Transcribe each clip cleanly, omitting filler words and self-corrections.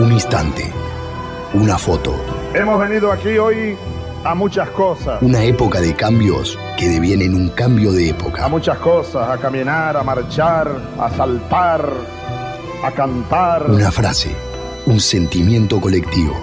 Un instante, una foto. Hemos venido aquí hoy a muchas cosas. Una época de cambios que devienen un cambio de época. A muchas cosas, a caminar, a marchar, a saltar, a cantar. Una frase, un sentimiento colectivo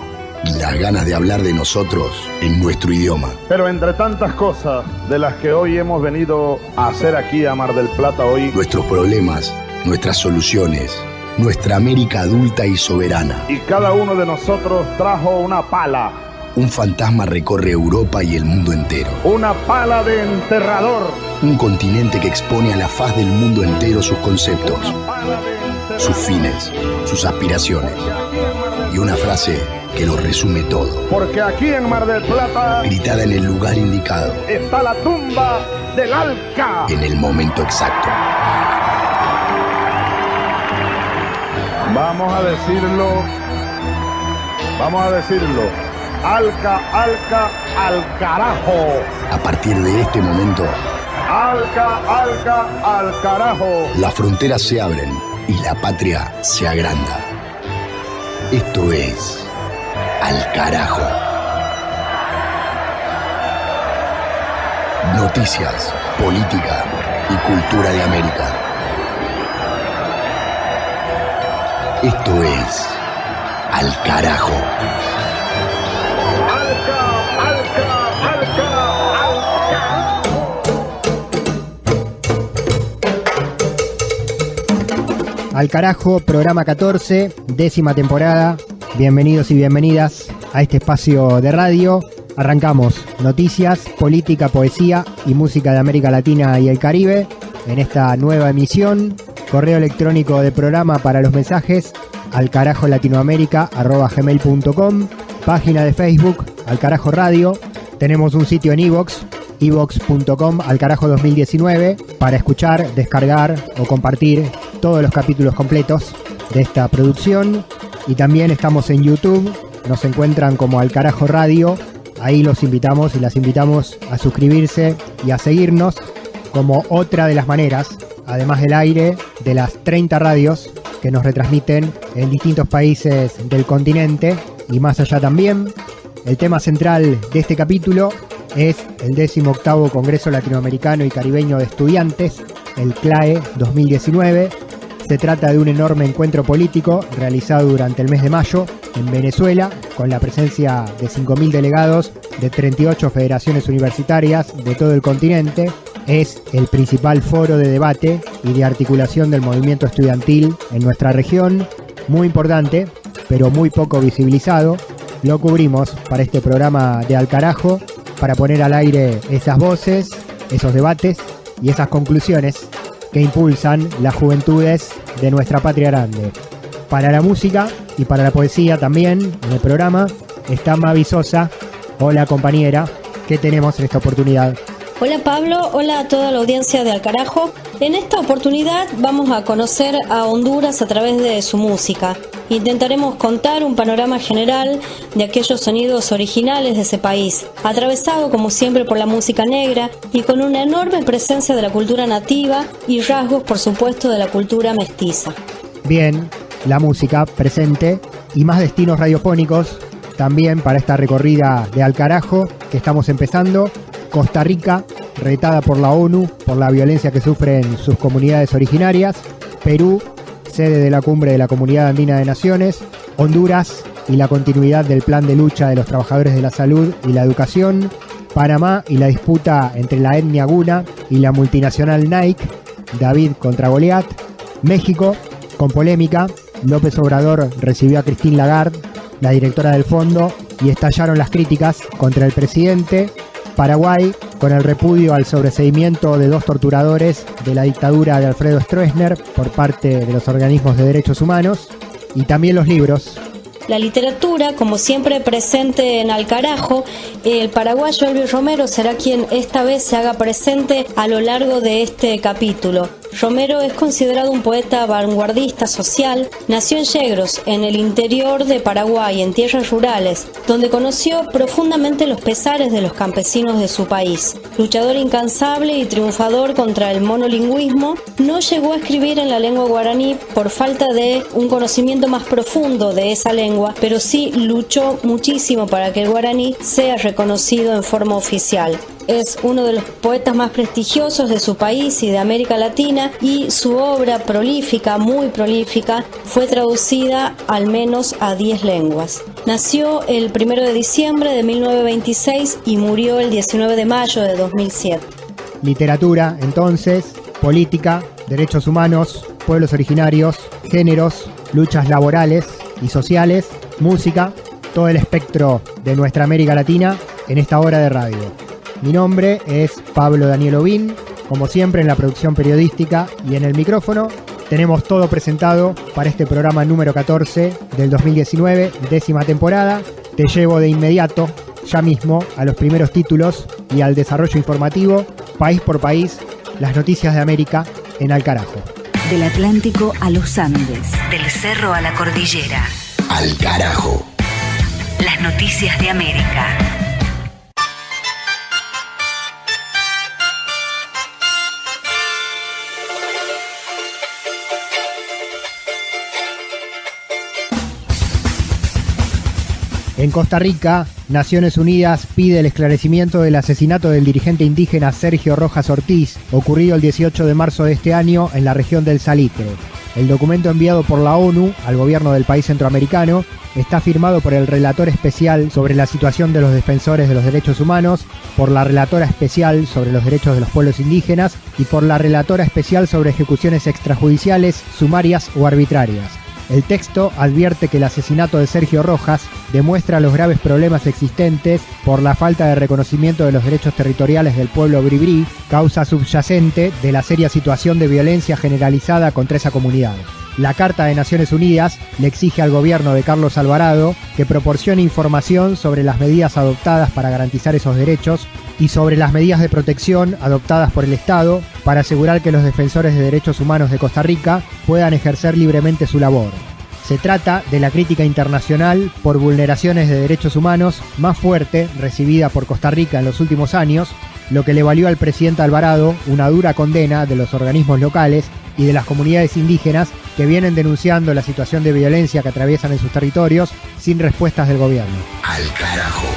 y las ganas de hablar de nosotros en nuestro idioma. Pero entre tantas cosas de las que hoy hemos venido a hacer aquí a Mar del Plata hoy, nuestros problemas, nuestras soluciones, nuestra América adulta y soberana. Y cada uno de nosotros trajo una pala. Un fantasma recorre Europa y el mundo entero. Una pala de enterrador. Un continente que expone a la faz del mundo entero sus conceptos, sus fines, sus aspiraciones. Y una frase que lo resume todo. Porque aquí en Mar del Plata, gritada en el lugar indicado, está la tumba del Alca. En el momento exacto. Vamos a decirlo. Alca, Alca, al carajo. A partir de este momento, Alca, Alca, al carajo. Las fronteras se abren y la patria se agranda. Esto es Al Carajo. Noticias, política y cultura de América. Esto es Al Carajo. Al Carajo, programa 14, 10ª temporada. Bienvenidos y bienvenidas a este espacio de radio. Arrancamos noticias, política, poesía y música de América Latina y el Caribe en esta nueva emisión. Correo electrónico de programa para los mensajes alcarajolatinoamerica@gmail.com. Página de Facebook Al Carajo Radio. Tenemos un sitio en iVoox, iVoox.com Alcarajo 2019, para escuchar, descargar o compartir todos los capítulos completos de esta producción. Y también estamos en YouTube, nos encuentran como Al Carajo Radio. Ahí los invitamos y las invitamos a suscribirse y a seguirnos como otra de las maneras, además del aire, de las 30 radios que nos retransmiten en distintos países del continente y más allá también. El tema central de este capítulo es el 18º Congreso Latinoamericano y Caribeño de Estudiantes, el CLAE 2019. Se trata de un enorme encuentro político realizado durante el mes de mayo en Venezuela, con la presencia de 5.000 delegados de 38 federaciones universitarias de todo el continente. Es el principal foro de debate y de articulación del movimiento estudiantil en nuestra región. Muy importante, pero muy poco visibilizado. Lo cubrimos para este programa de Al Carajo, para poner al aire esas voces, esos debates y esas conclusiones que impulsan las juventudes de nuestra patria grande. Para la música y para la poesía también en el programa está Mavi Sosa. Hola compañera, ¿qué tenemos en esta oportunidad? Hola Pablo, hola a toda la audiencia de Al Carajo. En esta oportunidad vamos a conocer a Honduras a través de su música. Intentaremos contar un panorama general de aquellos sonidos originales de ese país, atravesado como siempre por la música negra y con una enorme presencia de la cultura nativa y rasgos por supuesto de la cultura mestiza. Bien, la música presente y más destinos radiofónicos también para esta recorrida de Al Carajo que estamos empezando. Costa Rica, retada por la ONU por la violencia que sufren sus comunidades originarias. Perú, sede de la Cumbre de la Comunidad Andina de Naciones. Honduras y la continuidad del plan de lucha de los trabajadores de la salud y la educación. Panamá y la disputa entre la etnia Guna y la multinacional Nike. David contra Goliat. México, con polémica. López Obrador recibió a Christine Lagarde, la directora del fondo, y estallaron las críticas contra el presidente. Paraguay, con el repudio al sobreseimiento de 2 torturadores de la dictadura de Alfredo Stroessner por parte de los organismos de derechos humanos. Y también los libros. La literatura, como siempre presente en Al Carajo, el paraguayo Elvis Romero será quien esta vez se haga presente a lo largo de este capítulo. Romero es considerado un poeta vanguardista social. Nació en Yegros, en el interior de Paraguay, en tierras rurales, donde conoció profundamente los pesares de los campesinos de su país. Luchador incansable y triunfador contra el monolingüismo, no llegó a escribir en la lengua guaraní por falta de un conocimiento más profundo de esa lengua, pero sí luchó muchísimo para que el guaraní sea reconocido en forma oficial. Es uno de los poetas más prestigiosos de su país y de América Latina, y su obra prolífica, muy prolífica, fue traducida al menos a 10 lenguas. Nació el 1 de diciembre de 1926 y murió el 19 de mayo de 2007. Literatura, entonces, política, derechos humanos, pueblos originarios, géneros, luchas laborales y sociales, música, todo el espectro de nuestra América Latina en esta hora de radio. Mi nombre es Pablo Daniel Ovín, como siempre en la producción periodística y en el micrófono. Tenemos todo presentado para este programa número 14 del 2019, 10ª temporada. Te llevo de inmediato, ya mismo, a los primeros títulos y al desarrollo informativo, país por país, las noticias de América en Al Carajo. Del Atlántico a los Andes, del cerro a la cordillera. Al Carajo. Las noticias de América. En Costa Rica, Naciones Unidas pide el esclarecimiento del asesinato del dirigente indígena Sergio Rojas Ortiz, ocurrido el 18 de marzo de este año en la región del Salitre. El documento enviado por la ONU al gobierno del país centroamericano está firmado por el relator especial sobre la situación de los defensores de los derechos humanos, por la relatora especial sobre los derechos de los pueblos indígenas y por la relatora especial sobre ejecuciones extrajudiciales, sumarias o arbitrarias. El texto advierte que el asesinato de Sergio Rojas demuestra los graves problemas existentes por la falta de reconocimiento de los derechos territoriales del pueblo bribri, causa subyacente de la seria situación de violencia generalizada contra esa comunidad. La Carta de Naciones Unidas le exige al gobierno de Carlos Alvarado que proporcione información sobre las medidas adoptadas para garantizar esos derechos y sobre las medidas de protección adoptadas por el Estado para asegurar que los defensores de derechos humanos de Costa Rica puedan ejercer libremente su labor. Se trata de la crítica internacional por vulneraciones de derechos humanos más fuerte recibida por Costa Rica en los últimos años, lo que le valió al presidente Alvarado una dura condena de los organismos locales y de las comunidades indígenas que vienen denunciando la situación de violencia que atraviesan en sus territorios sin respuestas del gobierno. Al Carajo.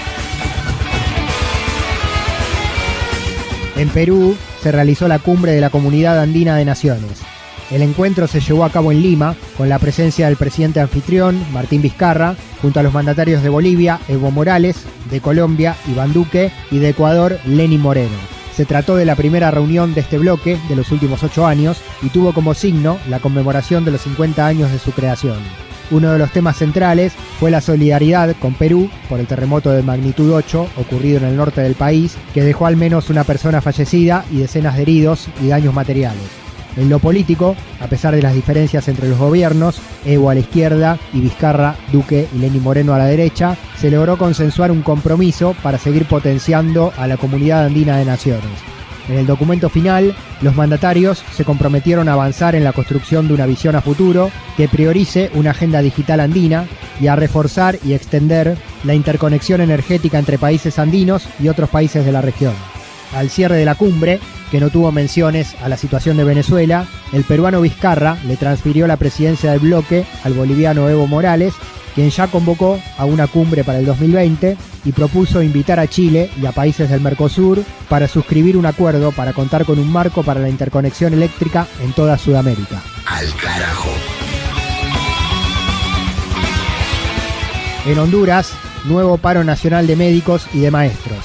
En Perú se realizó la cumbre de la Comunidad Andina de Naciones. El encuentro se llevó a cabo en Lima, con la presencia del presidente anfitrión, Martín Vizcarra, junto a los mandatarios de Bolivia, Evo Morales, de Colombia, Iván Duque, y de Ecuador, Lenín Moreno. Se trató de la primera reunión de este bloque de los últimos 8 años y tuvo como signo la conmemoración de los 50 años de su creación. Uno de los temas centrales fue la solidaridad con Perú por el terremoto de magnitud 8 ocurrido en el norte del país, que dejó al menos una persona fallecida y decenas de heridos y daños materiales. En lo político, a pesar de las diferencias entre los gobiernos, Evo a la izquierda y Vizcarra, Duque y Lenín Moreno a la derecha, se logró consensuar un compromiso para seguir potenciando a la Comunidad Andina de Naciones. En el documento final, los mandatarios se comprometieron a avanzar en la construcción de una visión a futuro que priorice una agenda digital andina y a reforzar y extender la interconexión energética entre países andinos y otros países de la región. Al cierre de la cumbre, que no tuvo menciones a la situación de Venezuela, el peruano Vizcarra le transfirió la presidencia del bloque al boliviano Evo Morales, quien ya convocó a una cumbre para el 2020 y propuso invitar a Chile y a países del Mercosur para suscribir un acuerdo para contar con un marco para la interconexión eléctrica en toda Sudamérica. Al Carajo. En Honduras, nuevo paro nacional de médicos y de maestros.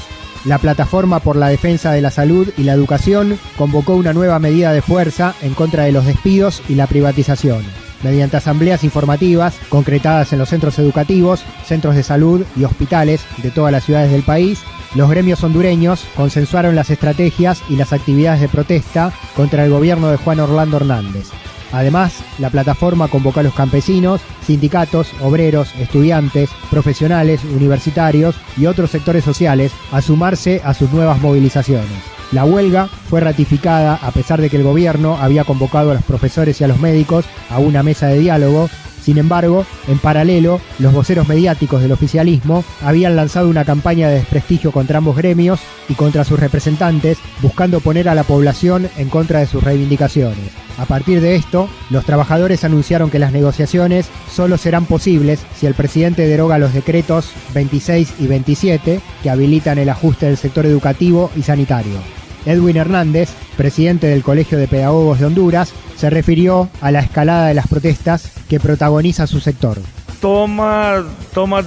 La Plataforma por la Defensa de la Salud y la Educación convocó una nueva medida de fuerza en contra de los despidos y la privatización. Mediante asambleas informativas concretadas en los centros educativos, centros de salud y hospitales de todas las ciudades del país, los gremios hondureños consensuaron las estrategias y las actividades de protesta contra el gobierno de Juan Orlando Hernández. Además, la plataforma convocó a los campesinos, sindicatos, obreros, estudiantes, profesionales, universitarios y otros sectores sociales a sumarse a sus nuevas movilizaciones. La huelga fue ratificada a pesar de que el gobierno había convocado a los profesores y a los médicos a una mesa de diálogo. Sin embargo, en paralelo, los voceros mediáticos del oficialismo habían lanzado una campaña de desprestigio contra ambos gremios y contra sus representantes, buscando poner a la población en contra de sus reivindicaciones. A partir de esto, los trabajadores anunciaron que las negociaciones solo serán posibles si el presidente deroga los decretos 26 y 27 que habilitan el ajuste del sector educativo y sanitario. Edwin Hernández, presidente del Colegio de Pedagogos de Honduras, se refirió a la escalada de las protestas que protagoniza su sector. Tomas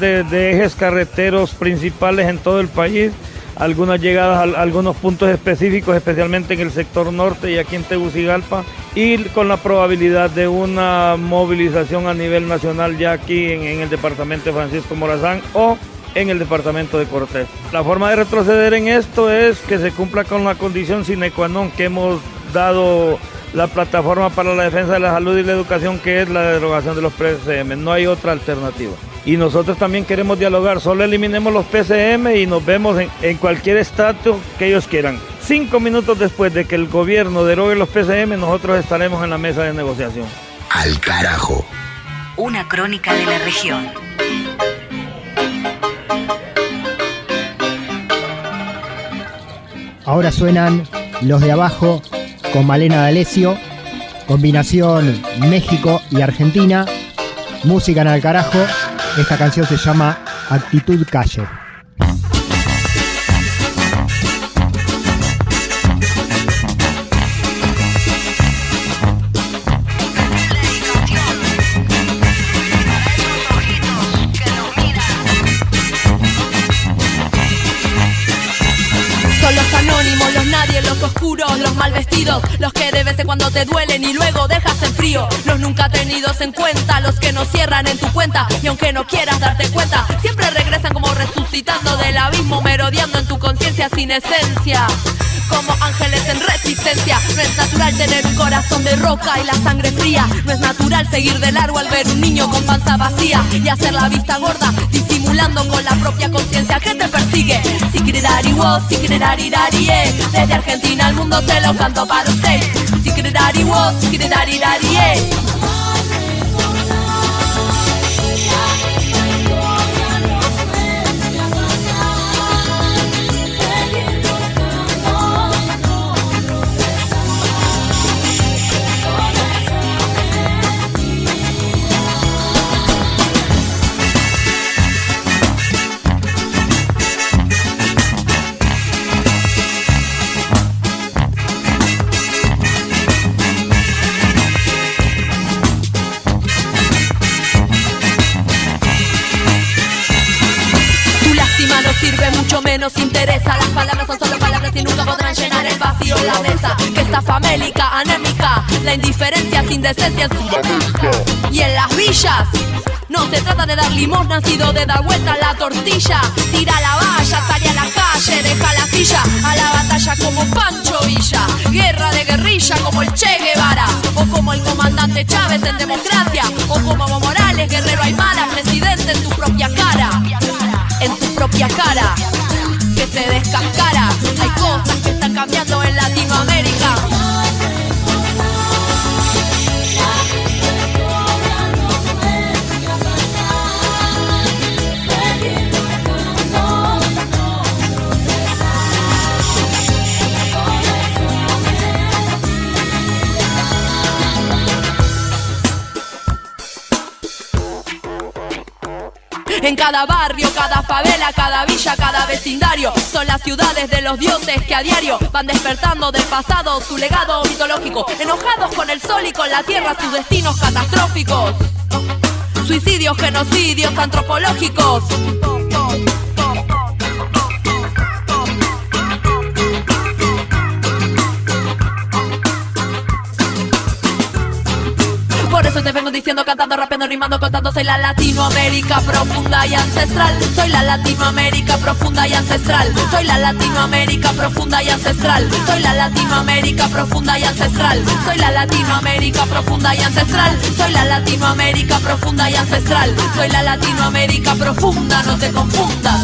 de ejes carreteros principales en todo el país, algunas llegadas a algunos puntos específicos, especialmente en el sector norte y aquí en Tegucigalpa, y con la probabilidad de una movilización a nivel nacional ya aquí en el departamento de Francisco Morazán o en el departamento de Cortés. La forma de retroceder en esto es que se cumpla con la condición sine qua non que hemos dado la plataforma para la defensa de la salud y la educación, que es la derogación de los PCM. No hay otra alternativa. Y nosotros también queremos dialogar. Solo eliminemos los PCM y nos vemos en cualquier estatus que ellos quieran. 5 minutos después de que el gobierno derogue los PCM, nosotros estaremos en la mesa de negociación. Al carajo. Una crónica de la región. Ahora suenan Los de Abajo con Malena D'Alessio, combinación México y Argentina, música en Al Carajo. Esta canción se llama Actitud Calle. Los oscuros, los mal vestidos, los que de vez en cuando te duelen y luego dejas en frío, los nunca tenidos en cuenta, los que no cierran en tu cuenta y aunque no quieras darte cuenta, siempre regresan como resucitando del abismo, merodeando en tu conciencia sin esencia. Como ángeles en resistencia. No es natural tener un corazón de roca y la sangre fría. No es natural seguir de largo al ver un niño con panza vacía y hacer la vista gorda, disimulando con la propia conciencia que te persigue. Sikirari wo, sikirari darie. Desde Argentina al mundo te lo canto para usted. Sikirari wo, sikirari darie. Nos interesa, las palabras son solo palabras y nunca podrán llenar el vacío en la mesa. Que está famélica, anémica, la indiferencia sin decencia en Sudamérica. Y en las villas no se trata de dar limosna, sino de dar vuelta a la tortilla. Tira la valla, sale a la calle, deja la silla, a la batalla como Pancho Villa. Guerra de guerrilla como el Che Guevara, o como el comandante Chávez en democracia, o como Evo Morales, guerrero Aymara, presidente en tu propia cara. En tu propia cara que se descascara. Hay cosas que están cambiando en Latinoamérica. En cada barrio, cada favela, cada villa, cada vecindario, son las ciudades de los dioses que a diario van despertando del pasado su legado mitológico, enojados con el sol y con la tierra, sus destinos catastróficos, suicidios, genocidios antropológicos. Por eso te vengo diciendo, cantando, rapeando, rimando, contando. Soy la Latinoamérica profunda y ancestral. Soy la Latinoamérica profunda y ancestral. Soy la Latinoamérica profunda y ancestral. Soy la Latinoamérica profunda y ancestral. Soy la Latinoamérica profunda y ancestral. Soy la Latinoamérica profunda y ancestral. Soy la Latinoamérica profunda, no te confundas.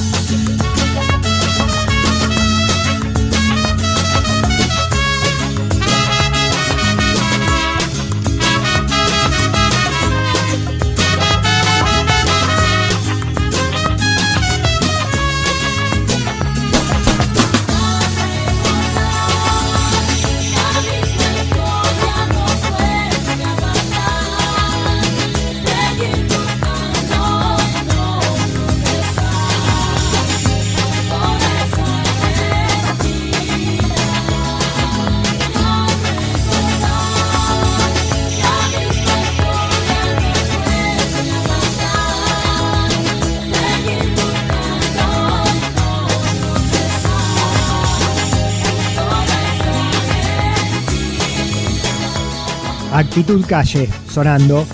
Actitud Calle sonando.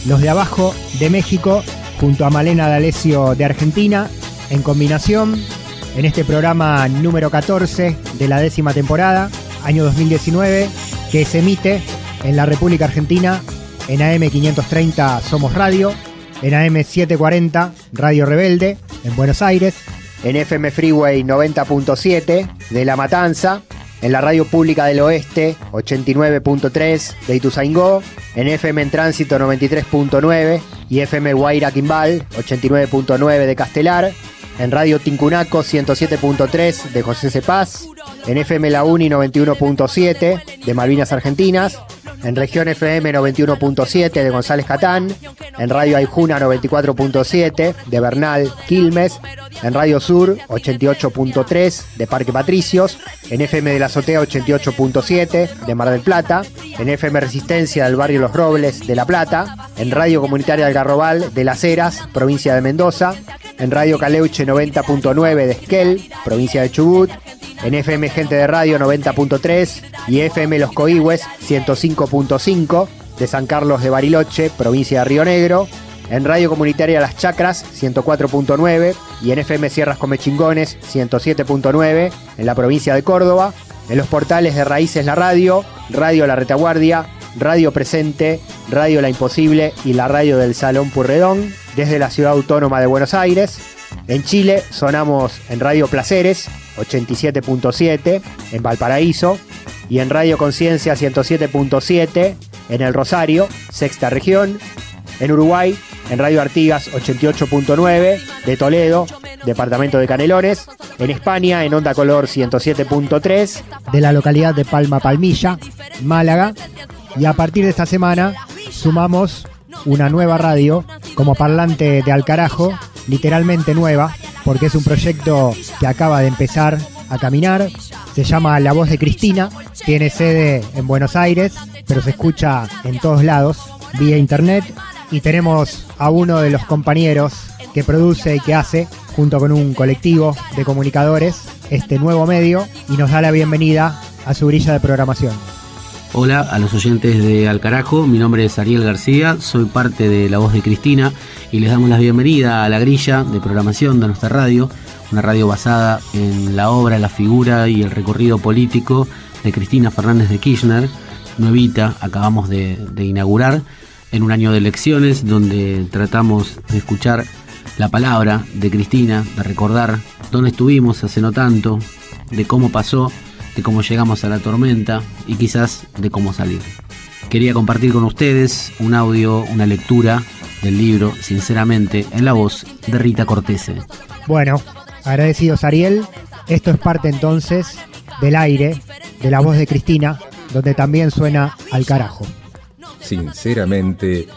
Los de Abajo de México junto a Malena D'Alessio de Argentina en combinación en este programa número 14 de la 10ª temporada, año 2019, que se emite en la República Argentina en AM 530 Somos Radio, en AM 740 Radio Rebelde en Buenos Aires, en FM Freeway 90.7 de La Matanza, en la Radio Pública del Oeste 89.3 de Ituzaingó, en FM en Tránsito 93.9 y FM Guaira Quimbal 89.9 de Castelar, en Radio Tincunaco 107.3 de José Cepaz, en FM La Uni 91.7 de Malvinas Argentinas, en Región FM 91.7 de González Catán, en Radio Aijuna 94.7 de Bernal Quilmes, en Radio Sur 88.3 de Parque Patricios, en FM de la Azotea 88.7 de Mar del Plata, en FM Resistencia del barrio Los Robles de La Plata, en Radio Comunitaria Algarrobal de Las Heras, provincia de Mendoza, en Radio Caleuche 90.9 de Esquel, provincia de Chubut, en FM Gente de Radio 90.3 y FM Los Coihues 105.5 de San Carlos de Bariloche, provincia de Río Negro, en Radio Comunitaria Las Chacras 104.9 y en FM Sierras Comechingones 107.9 en la provincia de Córdoba, en los portales de Raíces La Radio, Radio La Retaguardia, Radio Presente, Radio La Imposible y la Radio del Salón Purredón, desde la Ciudad Autónoma de Buenos Aires. En Chile sonamos en Radio Placeres 87.7 en Valparaíso y en Radio Conciencia 107.7 en El Rosario, sexta región. En Uruguay, en Radio Artigas 88.9 de Toledo, departamento de Canelones. En España, en Onda Color 107.3 de la localidad de Palma Palmilla, Málaga. Y a partir de esta semana sumamos una nueva radio como parlante de Alcarajo, literalmente nueva, porque es un proyecto que acaba de empezar a caminar. Se llama La Voz de Cristina, tiene sede en Buenos Aires, pero se escucha en todos lados, vía internet. Y tenemos a uno de los compañeros que produce y que hace, junto con un colectivo de comunicadores, este nuevo medio, y nos da la bienvenida a su grilla de programación. Hola a los oyentes de Alcarajo, mi nombre es Ariel García, soy parte de La Voz de Cristina y les damos la bienvenida a la grilla de programación de nuestra radio, una radio basada en la obra, la figura y el recorrido político de Cristina Fernández de Kirchner, nuevita, acabamos de inaugurar, en un año de elecciones donde tratamos de escuchar la palabra de Cristina, de recordar dónde estuvimos hace no tanto, de cómo pasó, de cómo llegamos a la tormenta y quizás de cómo salir. Quería compartir con ustedes un audio, una lectura del libro Sinceramente en la voz de Rita Cortese. Bueno, agradecidos Ariel. Esto es parte entonces del aire de La Voz de Cristina, donde también suena Alcarajo. Sinceramente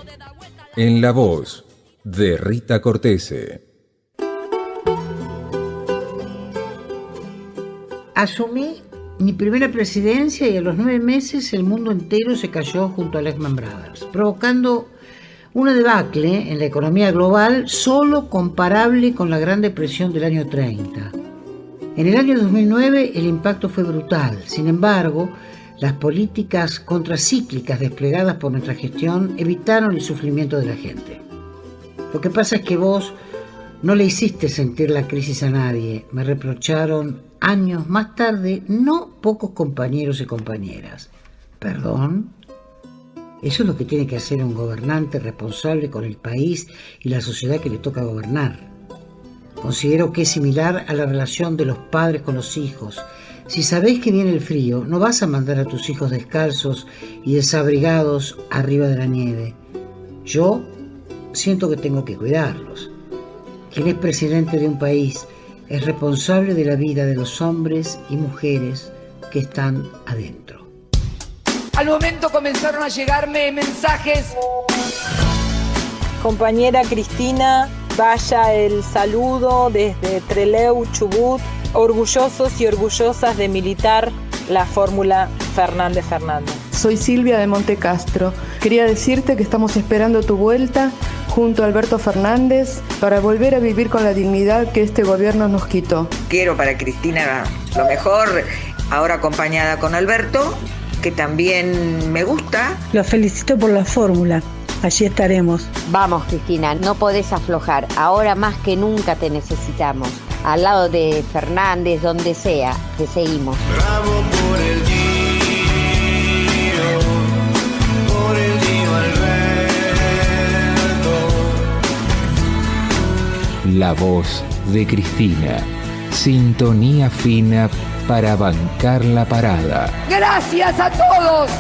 en la voz de Rita Cortese. Asumí mi primera presidencia y a los 9 meses el mundo entero se cayó junto a Lehman Brothers, provocando una debacle en la economía global solo comparable con la Gran Depresión del año 30. En el año 2009 el impacto fue brutal, sin embargo, las políticas contracíclicas desplegadas por nuestra gestión evitaron el sufrimiento de la gente. Lo que pasa es que vos no le hiciste sentir la crisis a nadie, me reprocharon años más tarde no pocos compañeros y compañeras. ¿Perdón? Eso es lo que tiene que hacer un gobernante responsable con el país y la sociedad que le toca gobernar. Considero que es similar a la relación de los padres con los hijos. Si sabés que viene el frío, no vas a mandar a tus hijos descalzos y desabrigados arriba de la nieve. Yo siento que tengo que cuidarlos. Quien es presidente de un país es responsable de la vida de los hombres y mujeres que están adentro. Al momento comenzaron a llegarme mensajes. Compañera Cristina, vaya el saludo desde Trelew, Chubut, orgullosos y orgullosas de militar la fórmula Fernández Fernández. Soy Silvia de Montecastro. Quería decirte que estamos esperando tu vuelta junto a Alberto Fernández para volver a vivir con la dignidad que este gobierno nos quitó. Quiero para Cristina lo mejor, ahora acompañada con Alberto, que también me gusta. Los felicito por la fórmula. Allí estaremos. Vamos, Cristina, no podés aflojar. Ahora más que nunca te necesitamos. Al lado de Fernández, donde sea, te seguimos. Bravo por el Giro, por el Giro Alberto. La voz de Cristina. Sintonía fina para bancar la parada. Gracias a todos.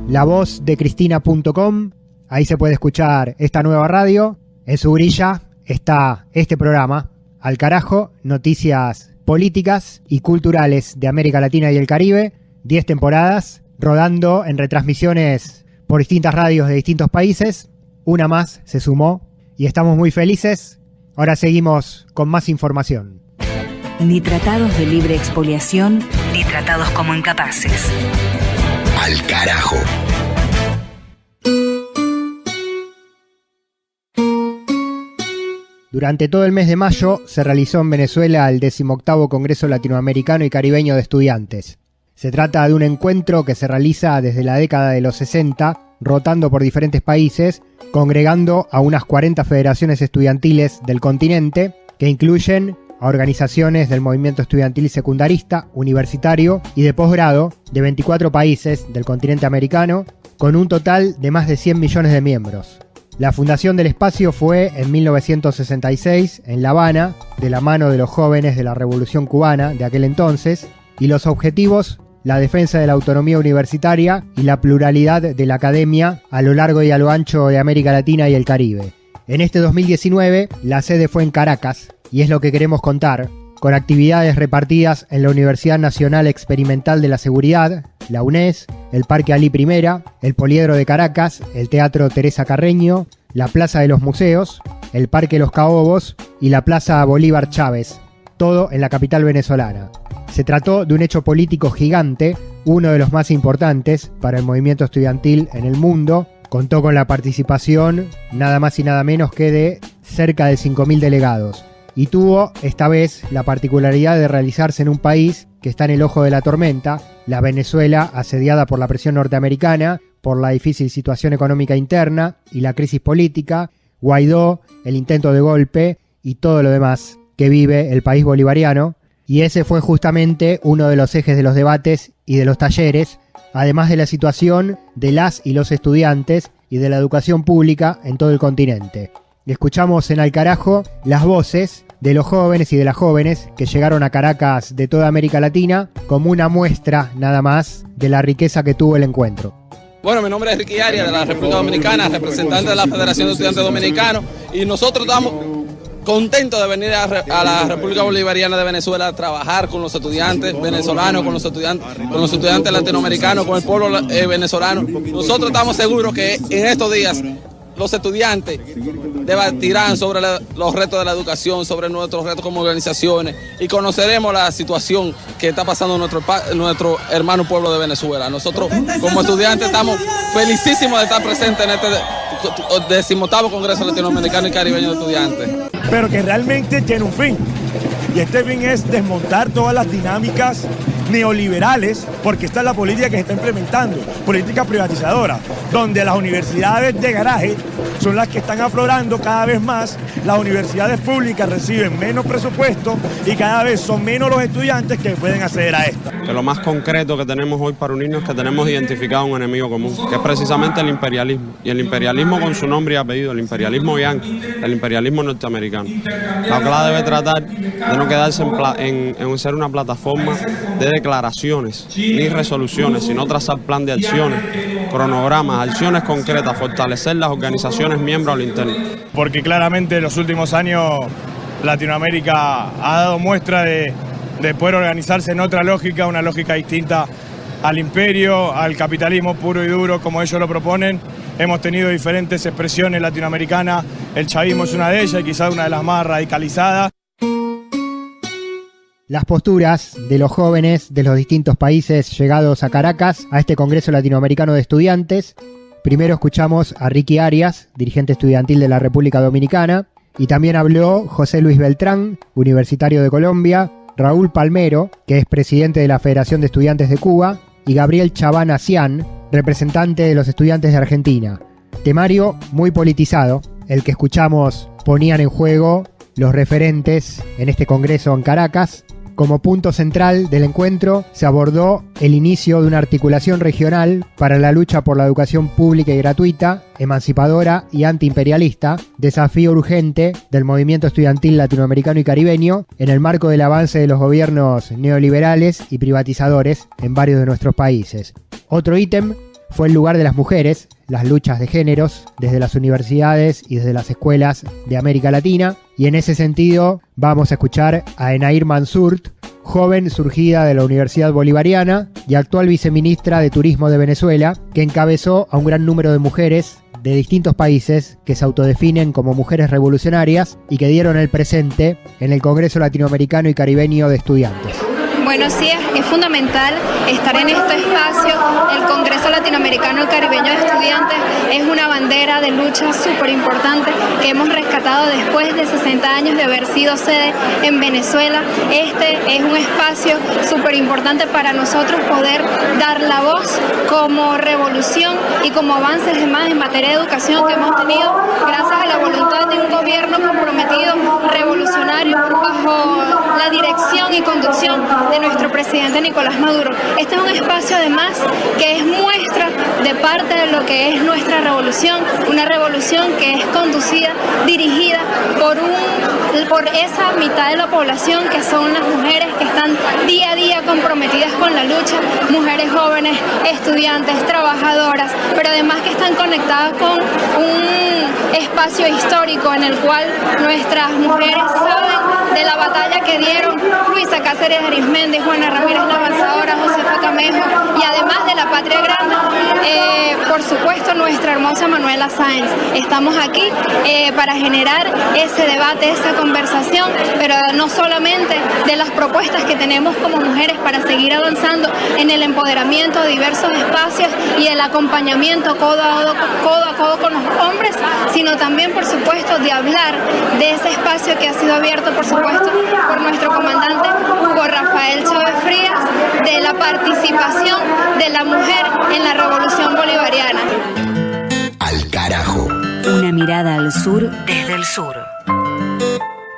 La voz de Cristina.com, ahí se puede escuchar esta nueva radio. En su grilla está este programa, Al Carajo, noticias políticas y culturales de América Latina y el Caribe, 10 temporadas, rodando en retransmisiones por distintas radios de distintos países. Una más se sumó y estamos muy felices. Ahora seguimos con más información. Ni tratados de libre expoliación, ni tratados como incapaces. Al carajo. Durante todo el mes de mayo se realizó en Venezuela el 18º Congreso Latinoamericano y Caribeño de Estudiantes. Se trata de un encuentro que se realiza desde la década de los 60, rotando por diferentes países, congregando a unas 40 federaciones estudiantiles del continente, que incluyen a organizaciones del movimiento estudiantil y secundarista, universitario y de posgrado de 24 países del continente americano, con un total de más de 100 millones de miembros. La fundación del espacio fue en 1966 en La Habana, de la mano de los jóvenes de la Revolución Cubana de aquel entonces, y los objetivos: la defensa de la autonomía universitaria y la pluralidad de la academia a lo largo y a lo ancho de América Latina y el Caribe. En este 2019, la sede fue en Caracas, y es lo que queremos contar, con actividades repartidas en la Universidad Nacional Experimental de la Seguridad, la UNES, el Parque Alí I, el Poliedro de Caracas, el Teatro Teresa Carreño, la Plaza de los Museos, el Parque Los Caobos y la Plaza Bolívar Chávez, todo en la capital venezolana. Se trató de un hecho político gigante, uno de los más importantes para el movimiento estudiantil en el mundo. Contó con la participación nada más y nada menos que de cerca de 5.000 delegados. Y tuvo esta vez la particularidad de realizarse en un país que está en el ojo de la tormenta, la Venezuela, asediada por la presión norteamericana, por la difícil situación económica interna y la crisis política, Guaidó, el intento de golpe y todo lo demás que vive el país bolivariano. Y ese fue justamente uno de los ejes de los debates y de los talleres, además de la situación de las y los estudiantes y de la educación pública en todo el continente. Escuchamos en Al Carajo las voces de los jóvenes y de las jóvenes que llegaron a Caracas de toda América Latina como una muestra nada más de la riqueza que tuvo el encuentro. Bueno, mi nombre es Ricky Arias de la República Dominicana, representante de la Federación de Estudiantes Dominicanos, y nosotros estamos contentos de venir a la República Bolivariana de Venezuela a trabajar con los estudiantes venezolanos, con los estudiantes latinoamericanos, con el pueblo venezolano. Nosotros estamos seguros que en estos días los estudiantes debatirán sobre los retos de la educación, sobre nuestros retos como organizaciones, y conoceremos la situación que está pasando en nuestro hermano pueblo de Venezuela. Nosotros como estudiantes estamos felicísimos de estar presentes en este 18º Congreso Latinoamericano y Caribeño de Estudiantes. Pero que realmente tiene un fin, y este fin es desmontar todas las dinámicas neoliberales, porque esta es la política que se está implementando, política privatizadora, donde las universidades de garaje son las que están aflorando cada vez más. Las universidades públicas reciben menos presupuesto y cada vez son menos los estudiantes que pueden acceder a esta. Que lo más concreto que tenemos hoy para unirnos es que tenemos identificado un enemigo común, que es precisamente el imperialismo, y el imperialismo con su nombre y apellido, el imperialismo yanqui, el imperialismo norteamericano. La OCLA debe tratar de no quedarse en ser una plataforma de declaraciones ni resoluciones, sino trazar plan de acciones, cronogramas, acciones concretas, fortalecer las organizaciones miembros a lo interno. Porque claramente en los últimos años Latinoamérica ha dado muestra de poder organizarse en otra lógica, una lógica distinta al imperio, al capitalismo puro y duro como ellos lo proponen. Hemos tenido diferentes expresiones latinoamericanas, el chavismo es una de ellas y quizás una de las más radicalizadas. Las posturas de los jóvenes de los distintos países llegados a Caracas a este Congreso Latinoamericano de Estudiantes. Primero escuchamos a Ricky Arias, dirigente estudiantil de la República Dominicana, y también habló José Luis Beltrán, universitario de Colombia, Raúl Palmero, que es presidente de la Federación de Estudiantes de Cuba, y Gabriel Chabán Acián, representante de los estudiantes de Argentina. Temario muy politizado, el que escuchamos ponían en juego los referentes en este congreso en Caracas. Como punto central del encuentro se abordó el inicio de una articulación regional para la lucha por la educación pública y gratuita, emancipadora y antiimperialista, desafío urgente del movimiento estudiantil latinoamericano y caribeño en el marco del avance de los gobiernos neoliberales y privatizadores en varios de nuestros países. Otro ítem fue el lugar de las mujeres, las luchas de géneros desde las universidades y desde las escuelas de América Latina, y en ese sentido vamos a escuchar a Enair Mansurt, joven surgida de la Universidad Bolivariana y actual viceministra de Turismo de Venezuela, que encabezó a un gran número de mujeres de distintos países que se autodefinen como mujeres revolucionarias y que dieron el presente en el Congreso Latinoamericano y Caribeño de Estudiantes. Bueno, sí, es fundamental estar en este espacio. El Congreso Latinoamericano y Caribeño de Estudiantes es una bandera de lucha súper importante que hemos rescatado después de 60 años de haber sido sede en Venezuela. Este es un espacio súper importante para nosotros poder dar la voz como revolución y como avances demás en materia de educación que hemos tenido gracias a la voluntad de un gobierno comprometido, revolucionario, bajo la dirección y conducción de nuestro presidente Nicolás Maduro. Este es un espacio además que es muestra de parte de lo que es nuestra revolución, una revolución que es conducida, dirigida por esa mitad de la población que son las mujeres que están día a día comprometidas con la lucha, mujeres jóvenes, estudiantes, trabajadoras, pero además que están conectadas con un espacio histórico en el cual nuestras mujeres saben de la batalla que dieron Luisa Cáceres Arizmendi, Juana Ramírez la Avanzadora, Josefa Camejo y además de la Patria Grande, por supuesto nuestra hermosa Manuela Sáenz. Estamos aquí para generar ese debate, esa conversación, pero no solamente de las propuestas que tenemos como mujeres para seguir avanzando en el empoderamiento de diversos espacios y el acompañamiento codo a codo con los hombres, sino también, por supuesto, de hablar de ese espacio que ha sido abierto, por supuesto, por nuestro comandante Hugo Rafael Chávez Frías, de la participación de la mujer en la Revolución Bolivariana. Al carajo. Una mirada al sur desde el sur.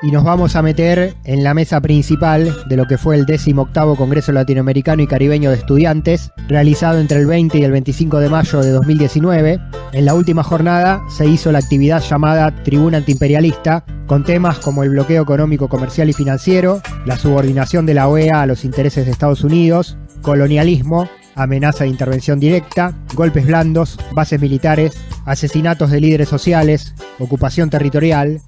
Y nos vamos a meter en la mesa principal de lo que fue el 18º Congreso Latinoamericano y Caribeño de Estudiantes, realizado entre el 20 y el 25 de mayo de 2019. En la última jornada se hizo la actividad llamada Tribuna Antiimperialista, con temas como el bloqueo económico, comercial y financiero, la subordinación de la OEA a los intereses de Estados Unidos, colonialismo, amenaza de intervención directa, golpes blandos, bases militares, asesinatos de líderes sociales, ocupación territorial,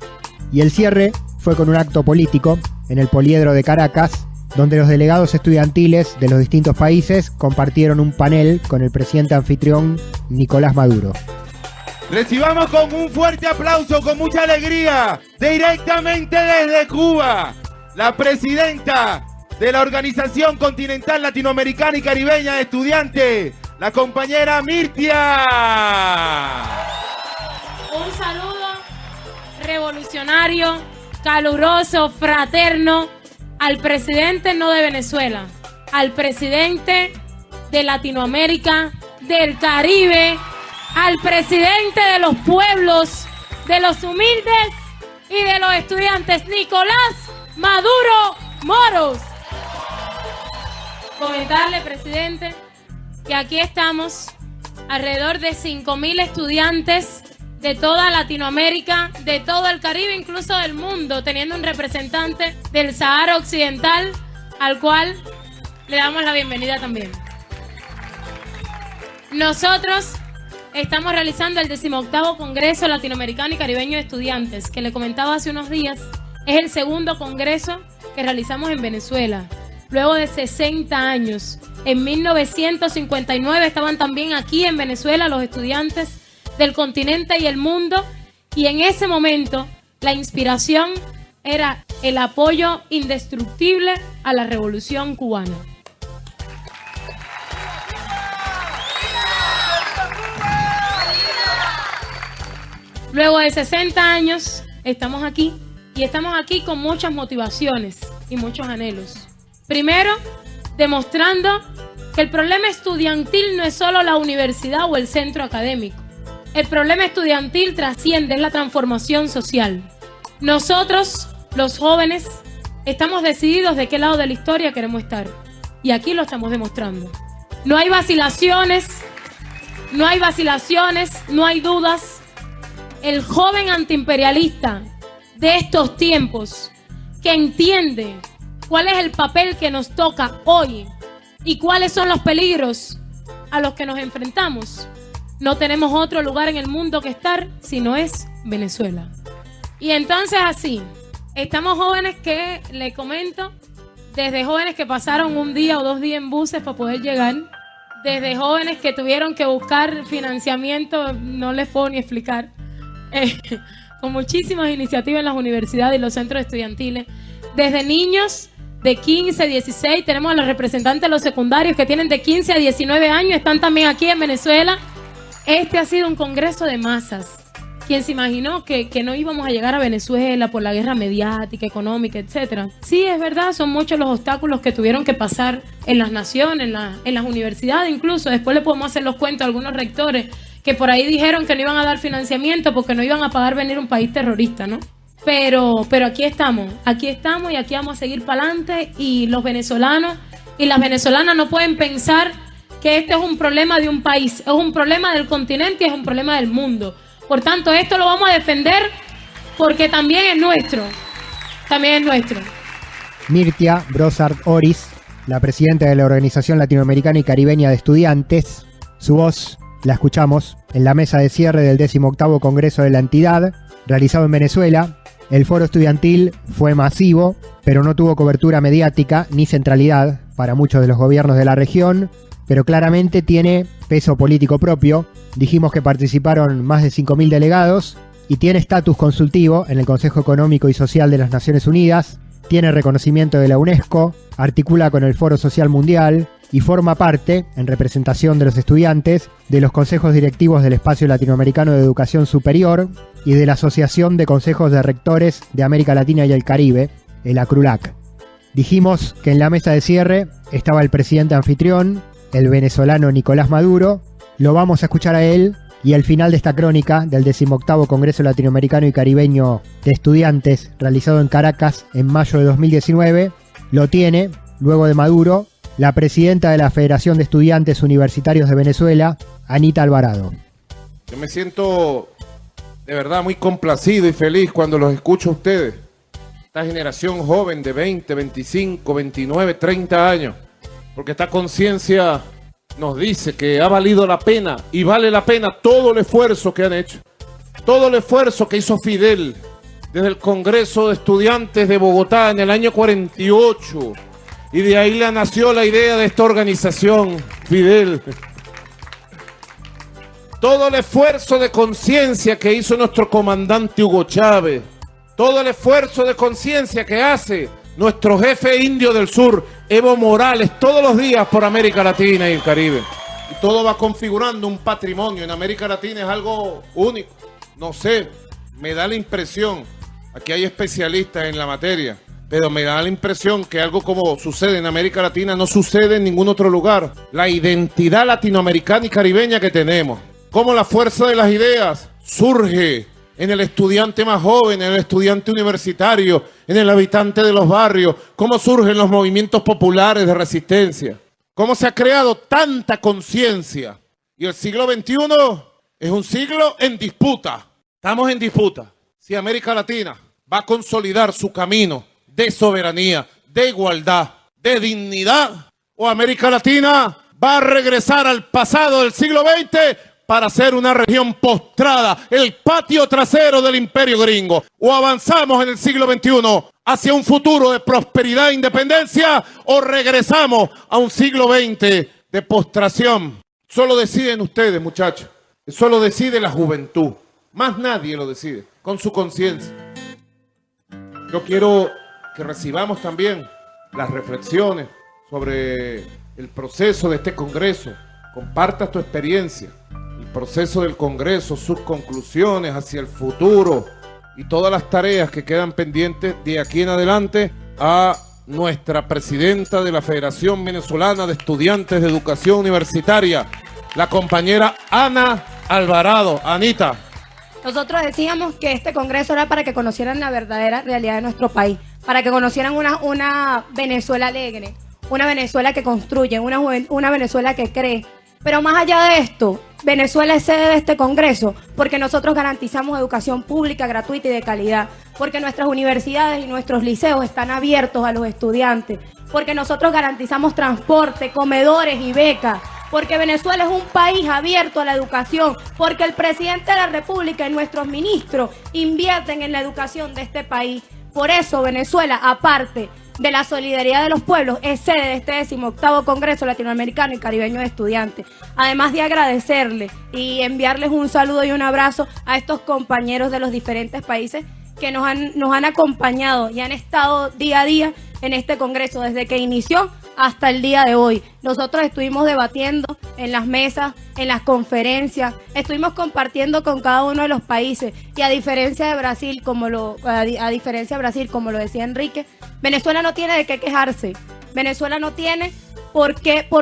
y el cierre fue con un acto político en el Poliedro de Caracas, donde los delegados estudiantiles de los distintos países compartieron un panel con el presidente anfitrión Nicolás Maduro. Recibamos con un fuerte aplauso, con mucha alegría, directamente desde Cuba, la presidenta de la Organización Continental Latinoamericana y Caribeña de Estudiantes, la compañera Mirtia. Un saludo revolucionario, caluroso, fraterno al presidente no de Venezuela, al presidente de Latinoamérica, del Caribe, al presidente de los pueblos, de los humildes y de los estudiantes, Nicolás Maduro Moros. Comentarle, presidente, que aquí estamos alrededor de 5.000 estudiantes de toda Latinoamérica, de todo el Caribe, incluso del mundo, teniendo un representante del Sahara Occidental, al cual le damos la bienvenida también. Nosotros estamos realizando el 18º Congreso Latinoamericano y Caribeño de Estudiantes, que le comentaba hace unos días, es el segundo congreso que realizamos en Venezuela, luego de 60 años. En 1959 estaban también aquí en Venezuela los estudiantes del continente y el mundo, y en ese momento la inspiración era el apoyo indestructible a la revolución cubana. Luego de 60 años estamos aquí, y estamos aquí con muchas motivaciones. y muchos anhelos. Primero, demostrando que el problema estudiantil no es solo la universidad o el centro académico. El problema estudiantil trasciende, es la transformación social. Nosotros, los jóvenes, estamos decididos de qué lado de la historia queremos estar. Y aquí lo estamos demostrando. No hay vacilaciones, no hay dudas. El joven antiimperialista de estos tiempos, que entiende cuál es el papel que nos toca hoy y cuáles son los peligros a los que nos enfrentamos, no tenemos otro lugar en el mundo que estar si no es Venezuela. Y entonces así, estamos jóvenes que, le comento, desde jóvenes que pasaron un día o 2 días en buses para poder llegar, desde jóvenes que tuvieron que buscar financiamiento, no les puedo ni explicar, con muchísimas iniciativas en las universidades y los centros estudiantiles, desde niños de 15, 16, tenemos a los representantes de los secundarios que tienen de 15 a 19 años, están también aquí en Venezuela. Este ha sido un congreso de masas. ¿Quién se imaginó que no íbamos a llegar a Venezuela por la guerra mediática, económica, etcétera? Sí, es verdad, son muchos los obstáculos que tuvieron que pasar en las naciones, en las universidades incluso. Después le podemos hacer los cuentos a algunos rectores que por ahí dijeron que no iban a dar financiamiento porque no iban a pagar venir un país terrorista, ¿no? Pero aquí estamos y aquí vamos a seguir para adelante, y los venezolanos y las venezolanas no pueden pensar que este es un problema de un país, es un problema del continente y es un problema del mundo. Por tanto, esto lo vamos a defender porque también es nuestro. Mirtia Brossard Oris, la presidenta de la Organización Latinoamericana y Caribeña de Estudiantes, su voz la escuchamos en la mesa de cierre del 18º Congreso de la entidad, realizado en Venezuela. El foro estudiantil fue masivo, pero no tuvo cobertura mediática ni centralidad para muchos de los gobiernos de la región, pero claramente tiene peso político propio. Dijimos que participaron más de 5.000 delegados y tiene estatus consultivo en el Consejo Económico y Social de las Naciones Unidas, tiene reconocimiento de la UNESCO, articula con el Foro Social Mundial y forma parte, en representación de los estudiantes, de los consejos directivos del Espacio Latinoamericano de Educación Superior y de la Asociación de Consejos de Rectores de América Latina y el Caribe, el ACRULAC. Dijimos que en la mesa de cierre estaba el presidente anfitrión, el venezolano Nicolás Maduro. Lo vamos a escuchar a él, y al final de esta crónica del 18º Congreso Latinoamericano y Caribeño de Estudiantes, realizado en Caracas en mayo de 2019, lo tiene, luego de Maduro, la presidenta de la Federación de Estudiantes Universitarios de Venezuela, Anita Alvarado. Yo me siento de verdad muy complacido y feliz cuando los escucho a ustedes. Esta generación joven de 20, 25, 29, 30 años. Porque esta conciencia nos dice que ha valido la pena y vale la pena todo el esfuerzo que han hecho. Todo el esfuerzo que hizo Fidel desde el Congreso de Estudiantes de Bogotá en el año 48. Y de ahí le nació la idea de esta organización, Fidel. Todo el esfuerzo de conciencia que hizo nuestro comandante Hugo Chávez. Todo el esfuerzo de conciencia que hace nuestro jefe indio del sur, Evo Morales, todos los días por América Latina y el Caribe. Y todo va configurando un patrimonio. En América Latina es algo único. No sé, me da la impresión, aquí hay especialistas en la materia, pero me da la impresión que algo como sucede en América Latina no sucede en ningún otro lugar. La identidad latinoamericana y caribeña que tenemos, cómo la fuerza de las ideas surge en el estudiante más joven, en el estudiante universitario, en el habitante de los barrios, cómo surgen los movimientos populares de resistencia, cómo se ha creado tanta conciencia. Y el siglo XXI es un siglo en disputa. Estamos en disputa. Si América Latina va a consolidar su camino de soberanía, de igualdad, de dignidad, o América Latina va a regresar al pasado del siglo XX para ser una región postrada, el patio trasero del imperio gringo. O avanzamos en el siglo XXI hacia un futuro de prosperidad e independencia, o regresamos a un siglo XX de postración. Solo deciden ustedes, muchachos. Solo decide la juventud. Más nadie lo decide, con su conciencia. Yo quiero que recibamos también las reflexiones sobre el proceso de este Congreso. Compartas tu experiencia, el proceso del Congreso, sus conclusiones hacia el futuro y todas las tareas que quedan pendientes de aquí en adelante a nuestra presidenta de la Federación Venezolana de Estudiantes de Educación Universitaria, la compañera Ana Alvarado. Anita. Nosotros decíamos que este congreso era para que conocieran la verdadera realidad de nuestro país, para que conocieran una Venezuela alegre, una Venezuela que construye, una Venezuela que cree. Pero más allá de esto, Venezuela es sede de este congreso porque nosotros garantizamos educación pública, gratuita y de calidad, porque nuestras universidades y nuestros liceos están abiertos a los estudiantes, porque nosotros garantizamos transporte, comedores y becas, porque Venezuela es un país abierto a la educación, porque el presidente de la República y nuestros ministros invierten en la educación de este país. Por eso Venezuela, aparte de la solidaridad de los pueblos, es sede de este 18º Congreso Latinoamericano y Caribeño de Estudiantes. Además de agradecerles y enviarles un saludo y un abrazo a estos compañeros de los diferentes países que nos han acompañado y han estado día a día en este Congreso desde que inició hasta el día de hoy. Nosotros estuvimos debatiendo en las mesas, en las conferencias, estuvimos compartiendo con cada uno de los países y a diferencia de Brasil, como lo decía Enrique, Venezuela no tiene de qué quejarse. Venezuela no tiene por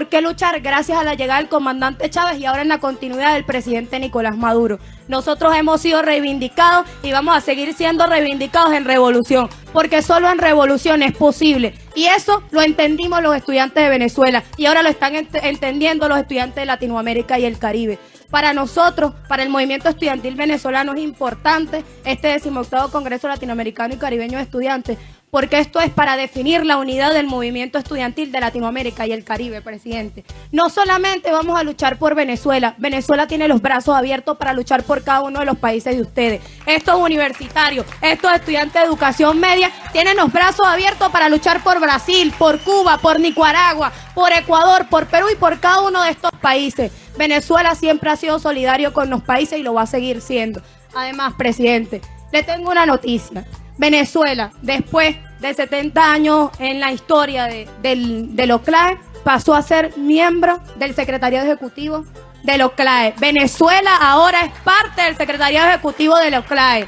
qué luchar gracias a la llegada del comandante Chávez y ahora en la continuidad del presidente Nicolás Maduro. Nosotros hemos sido reivindicados y vamos a seguir siendo reivindicados en revolución, porque solo en revolución es posible. Y eso lo entendimos los estudiantes de Venezuela y ahora lo están entendiendo los estudiantes de Latinoamérica y el Caribe. Para nosotros, para el movimiento estudiantil venezolano, es importante este 18º Congreso Latinoamericano y Caribeño de Estudiantes, porque esto es para definir la unidad del movimiento estudiantil de Latinoamérica y el Caribe, presidente. No solamente vamos a luchar por Venezuela, Venezuela tiene los brazos abiertos para luchar por cada uno de los países de ustedes. Estos universitarios, estos estudiantes de educación media, tienen los brazos abiertos para luchar por Brasil, por Cuba, por Nicaragua, por Ecuador, por Perú y por cada uno de estos países. Venezuela siempre ha sido solidario con los países y lo va a seguir siendo. Además, presidente, le tengo una noticia. Venezuela, después de 70 años en la historia de los CLAE, pasó a ser miembro del Secretariado Ejecutivo de los CLAE. Venezuela ahora es parte del Secretariado Ejecutivo de los CLAE.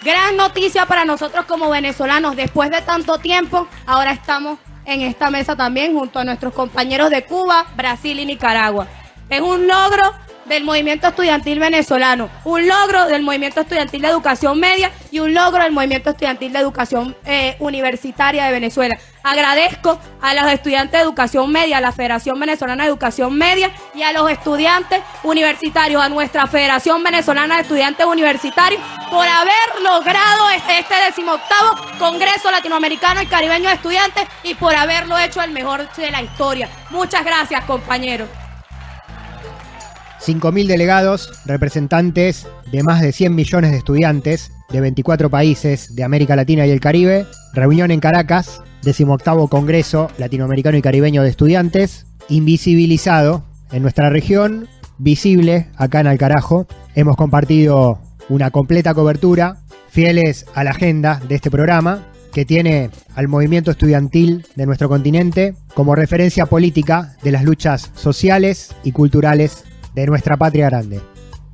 Gran noticia para nosotros como venezolanos. Después de tanto tiempo, ahora estamos en esta mesa también junto a nuestros compañeros de Cuba, Brasil y Nicaragua. Es un logro del movimiento estudiantil venezolano, un logro del movimiento estudiantil de educación media y un logro del movimiento estudiantil de educación universitaria de Venezuela. Agradezco a los estudiantes de educación media, a la Federación Venezolana de Educación Media y a los estudiantes universitarios, a nuestra Federación Venezolana de Estudiantes Universitarios por haber logrado este 18º Congreso Latinoamericano y Caribeño de Estudiantes y por haberlo hecho el mejor de la historia. Muchas gracias, compañeros. 5.000 delegados, representantes de más de 100 millones de estudiantes de 24 países de América Latina y el Caribe, reunión en Caracas, 18º Congreso Latinoamericano y Caribeño de Estudiantes, invisibilizado en nuestra región, visible acá en Alcarajo. Hemos compartido una completa cobertura, fieles a la agenda de este programa, que tiene al movimiento estudiantil de nuestro continente como referencia política de las luchas sociales y culturales de nuestra patria grande.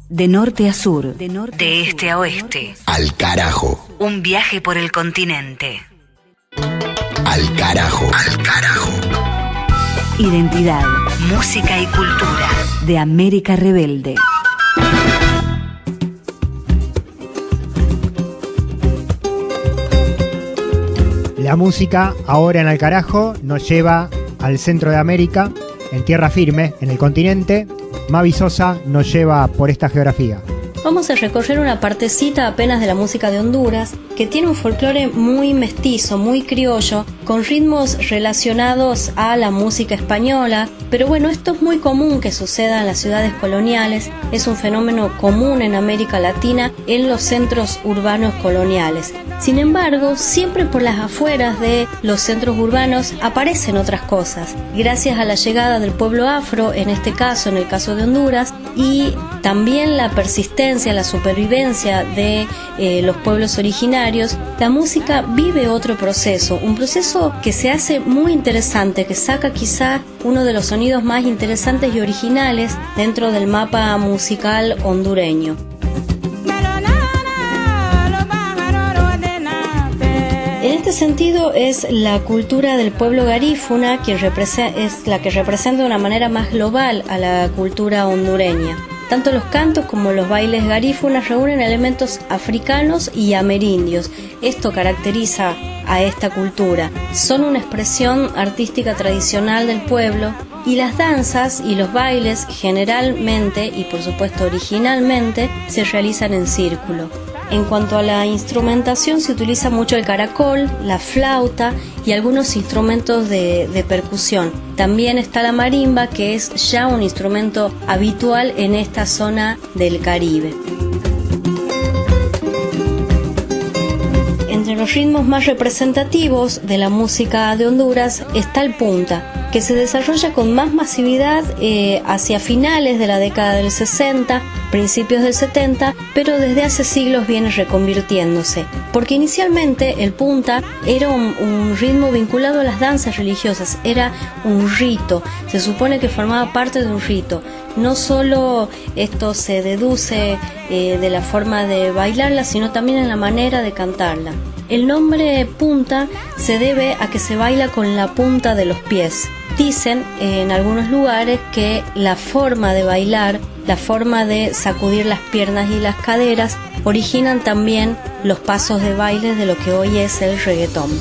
De norte a sur, de este a oeste. Al carajo. Un viaje por el continente. Al carajo. Al carajo. Identidad, música y cultura de América Rebelde. La música ahora en Alcarajo nos lleva al centro de América, en tierra firme, en el continente. Mavi Sosa nos lleva por esta geografía. Vamos a recorrer una partecita apenas de la música de Honduras, que tiene un folclore muy mestizo, muy criollo, con ritmos relacionados a la música española. Pero bueno, esto es muy común que suceda en las ciudades coloniales, es un fenómeno común en América Latina, en los centros urbanos coloniales. Sin embargo, siempre por las afueras de los centros urbanos aparecen otras cosas. Gracias a la llegada del pueblo afro, en este caso, en el caso de Honduras, y también la persistencia, la supervivencia de los pueblos originarios, la música vive otro proceso, un proceso que se hace muy interesante, que saca quizá uno de los sonidos más interesantes y originales dentro del mapa musical hondureño. En este este sentido es la cultura del pueblo garífuna es la que representa de una manera más global a la cultura hondureña. Tanto los cantos como los bailes garífunas reúnen elementos africanos y amerindios. Esto caracteriza a esta cultura. Son una expresión artística tradicional del pueblo, y las danzas y los bailes generalmente y por supuesto originalmente se realizan en círculo. En cuanto a la instrumentación, se utiliza mucho el caracol, la flauta y algunos instrumentos de percusión. También está la marimba, que es ya un instrumento habitual en esta zona del Caribe. Entre los ritmos más representativos de la música de Honduras está el punta, que se desarrolla con más masividad hacia finales de la década del 60, principios del 70, pero desde hace siglos viene reconvirtiéndose, porque inicialmente el punta era un ritmo vinculado a las danzas religiosas, era un rito, se supone que formaba parte de un rito. No solo esto se deduce de la forma de bailarla, sino también en la manera de cantarla. El nombre punta se debe a que se baila con la punta de los pies. Dicen en algunos lugares que la forma de bailar, la forma de sacudir las piernas y las caderas, originan también los pasos de baile de lo que hoy es el reggaetón.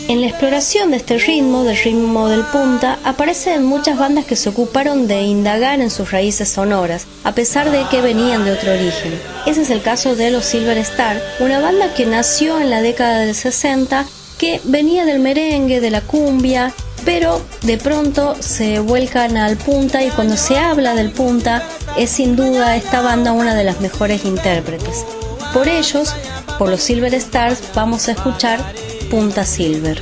En la exploración de este ritmo, del ritmo del punta, aparecen muchas bandas que se ocuparon de indagar en sus raíces sonoras, a pesar de que venían de otro origen. Ese es el caso de los Silver Star, una banda que nació en la década del 60, que venía del merengue, de la cumbia, pero de pronto se vuelcan al punta, y cuando se habla del punta, es sin duda esta banda una de las mejores intérpretes. Por ellos, por los Silver Stars, vamos a escuchar Punta Silver.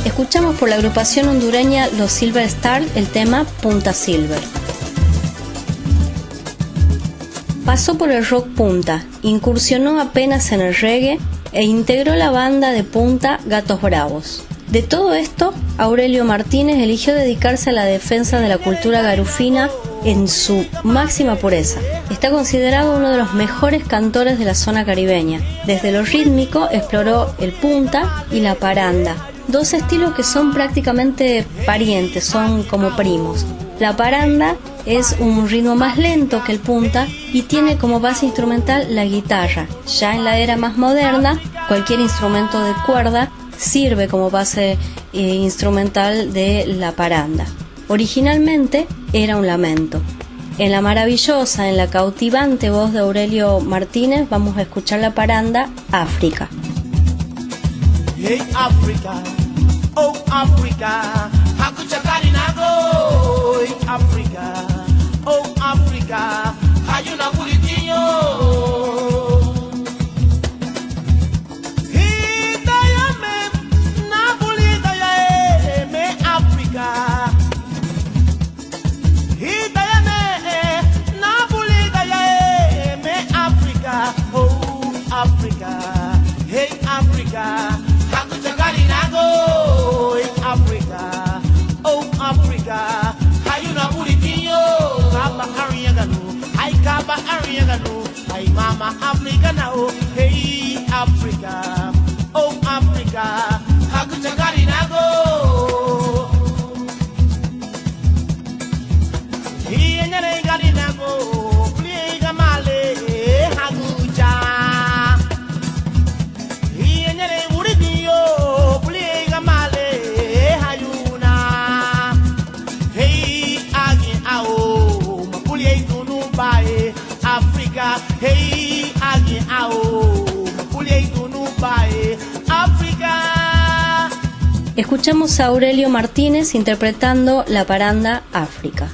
Escuchamos por la agrupación hondureña Los Silver Stars el tema Punta Silver. Pasó por el rock punta, incursionó apenas en el reggae e integró la banda de punta Gatos Bravos. De todo esto, Aurelio Martínez eligió dedicarse a la defensa de la cultura garufina en su máxima pureza. Está considerado uno de los mejores cantores de la zona caribeña. Desde lo rítmico exploró el punta y la paranda, dos estilos que son prácticamente parientes, son como primos. La paranda es un ritmo más lento que el punta y tiene como base instrumental la guitarra. Ya en la era más moderna, cualquier instrumento de cuerda sirve como base instrumental de la paranda. Originalmente era un lamento. En la maravillosa, en la cautivante voz de Aurelio Martínez, vamos a escuchar la paranda África. Hey Africa, oh Africa, hakuchakarinago. Hey Africa, oh Africa, hayuna kuritinho. Africa, Africa, hay una buritillo, Kaba Ariagano, hay Kaba Ariagano, hay Mama Africa now, hey Africa, oh Africa, Hakucha Karinago, he and Yale Karinago, Pliega Male, Hakucha, he and Yale Buritillo, Pliega Male, Hayuna, hey Agin Ao, Mapulie Tunubae, Africa, hey Agin Ao, Mapulie Tunubae, Africa. Escuchamos a Aurelio Martínez interpretando la paranda África.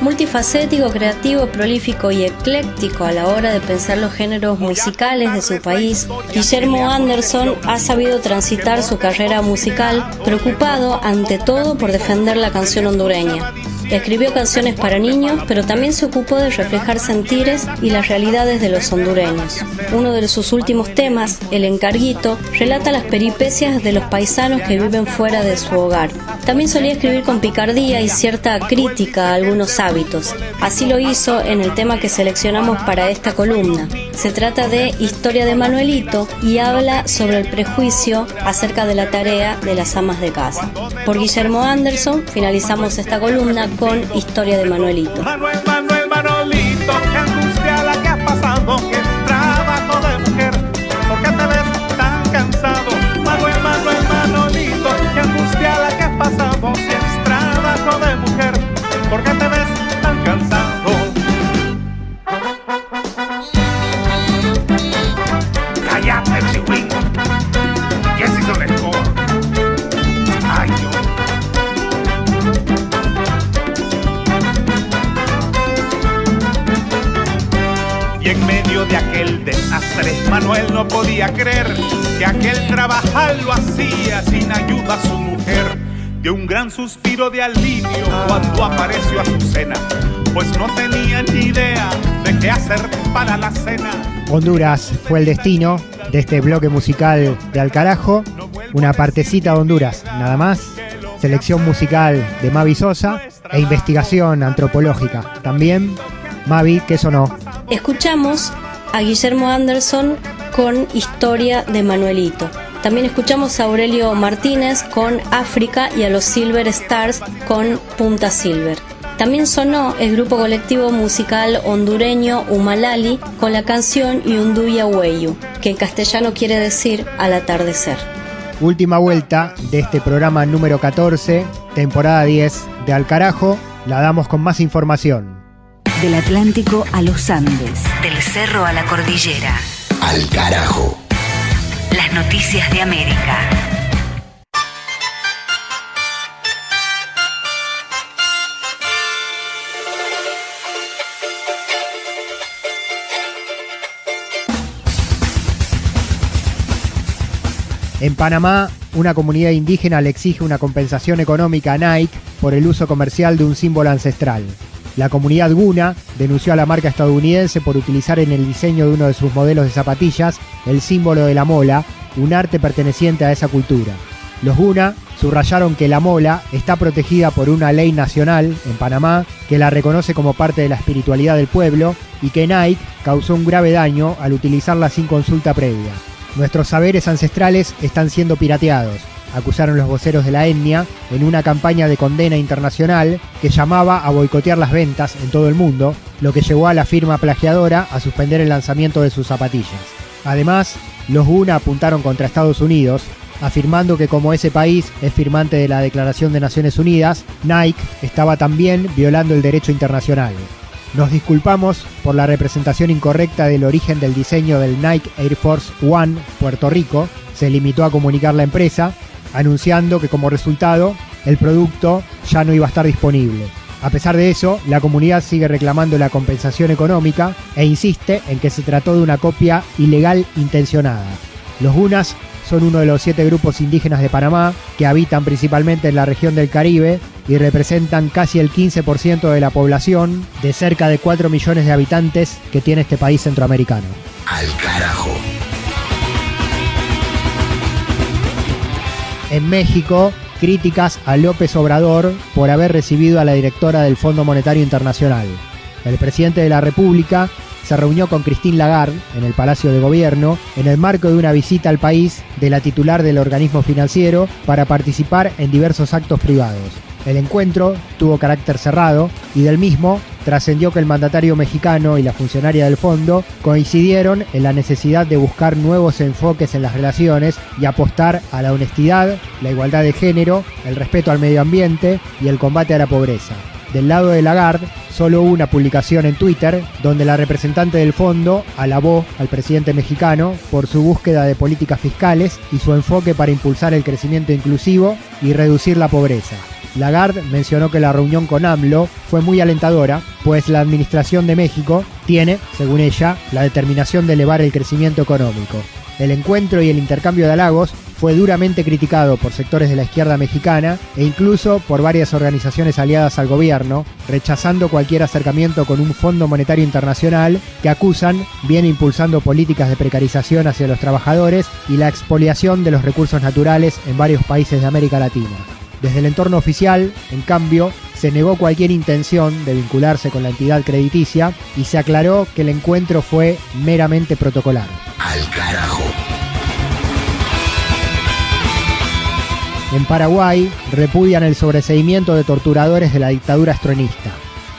Multifacético, creativo, prolífico y ecléctico a la hora de pensar los géneros musicales de su país, Guillermo Anderson ha sabido transitar su carrera musical preocupado ante todo por defender la canción hondureña. Escribió canciones para niños, pero también se ocupó de reflejar sentires y las realidades de los hondureños. Uno de sus últimos temas, El Encarguito, relata las peripecias de los paisanos que viven fuera de su hogar. También solía escribir con picardía y cierta crítica a algunos hábitos. Así lo hizo en el tema que seleccionamos para esta columna. Se trata de Historia de Manuelito y habla sobre el prejuicio acerca de la tarea de las amas de casa. Por Guillermo Anderson finalizamos esta columna con Historia de Manuelito. Manuel, Manolito, qué angustia la que has pasado, qué trabajo de mujer, ¿por qué te ves tan cansado? Manuel, Manolito, qué angustia la que has pasado, si es trabajo de mujer, ¿por qué te ves tan cansado? Cállate, chihuín, que si no les corro. Ay, yo. Y en medio de aquel desastre, Manuel no podía creer que aquel trabajar lo hacía sin ayuda a su mujer. Dio un gran suspiro de alivio cuando apareció Azucena, pues no tenía ni idea de qué hacer para la cena. Honduras fue el destino de este bloque musical de Al Carajo. Una partecita de Honduras, nada más. Selección musical de Mavi Sosa e investigación antropológica. También, Mavi, ¿qué sonó? Escuchamos a Guillermo Anderson con Historia de Manuelito. También escuchamos a Aurelio Martínez con África y a los Silver Stars con Punta Silver. También sonó el grupo colectivo musical hondureño Humalali con la canción Yunduya Weyu, que en castellano quiere decir al atardecer. Última vuelta de este programa número 14, temporada 10 de Al Carajo. La damos con más información. Del Atlántico a los Andes, del cerro a la cordillera. Al Carajo. Las noticias de América. En Panamá, una comunidad indígena le exige una compensación económica a Nike por el uso comercial de un símbolo ancestral. La comunidad Guna denunció a la marca estadounidense por utilizar en el diseño de uno de sus modelos de zapatillas el símbolo de la mola, un arte perteneciente a esa cultura. Los Guna subrayaron que la mola está protegida por una ley nacional en Panamá que la reconoce como parte de la espiritualidad del pueblo y que Nike causó un grave daño al utilizarla sin consulta previa. Nuestros saberes ancestrales están siendo pirateados, acusaron los voceros de la etnia en una campaña de condena internacional que llamaba a boicotear las ventas en todo el mundo, lo que llevó a la firma plagiadora a suspender el lanzamiento de sus zapatillas. Además, los Guna apuntaron contra Estados Unidos, afirmando que como ese país es firmante de la Declaración de Naciones Unidas, Nike estaba también violando el derecho internacional. Nos disculpamos por la representación incorrecta del origen del diseño del Nike Air Force One Puerto Rico, se limitó a comunicar la empresa, anunciando que como resultado el producto ya no iba a estar disponible. A pesar de eso, la comunidad sigue reclamando la compensación económica e insiste en que se trató de una copia ilegal intencionada. Los Gunas son uno de los 7 grupos indígenas de Panamá que habitan principalmente en la región del Caribe y representan casi el 15% de la población de cerca de 4 millones de habitantes que tiene este país centroamericano. Al Carajo. En México, críticas a López Obrador por haber recibido a la directora del Fondo Monetario Internacional. El presidente de la República se reunió con Christine Lagarde en el Palacio de Gobierno en el marco de una visita al país de la titular del organismo financiero para participar en diversos actos privados. El encuentro tuvo carácter cerrado y del mismo trascendió que el mandatario mexicano y la funcionaria del fondo coincidieron en la necesidad de buscar nuevos enfoques en las relaciones y apostar a la honestidad, la igualdad de género, el respeto al medio ambiente y el combate a la pobreza. Del lado de Lagarde, solo hubo una publicación en Twitter donde la representante del fondo alabó al presidente mexicano por su búsqueda de políticas fiscales y su enfoque para impulsar el crecimiento inclusivo y reducir la pobreza. Lagarde mencionó que la reunión con AMLO fue muy alentadora, pues la administración de México tiene, según ella, la determinación de elevar el crecimiento económico. El encuentro y el intercambio de halagos fue duramente criticado por sectores de la izquierda mexicana e incluso por varias organizaciones aliadas al gobierno, rechazando cualquier acercamiento con un Fondo Monetario Internacional que acusan viene impulsando políticas de precarización hacia los trabajadores y la expoliación de los recursos naturales en varios países de América Latina. Desde el entorno oficial, en cambio, se negó cualquier intención de vincularse con la entidad crediticia y se aclaró que el encuentro fue meramente protocolar. Al carajo. En Paraguay, repudian el sobreseimiento de torturadores de la dictadura estronista.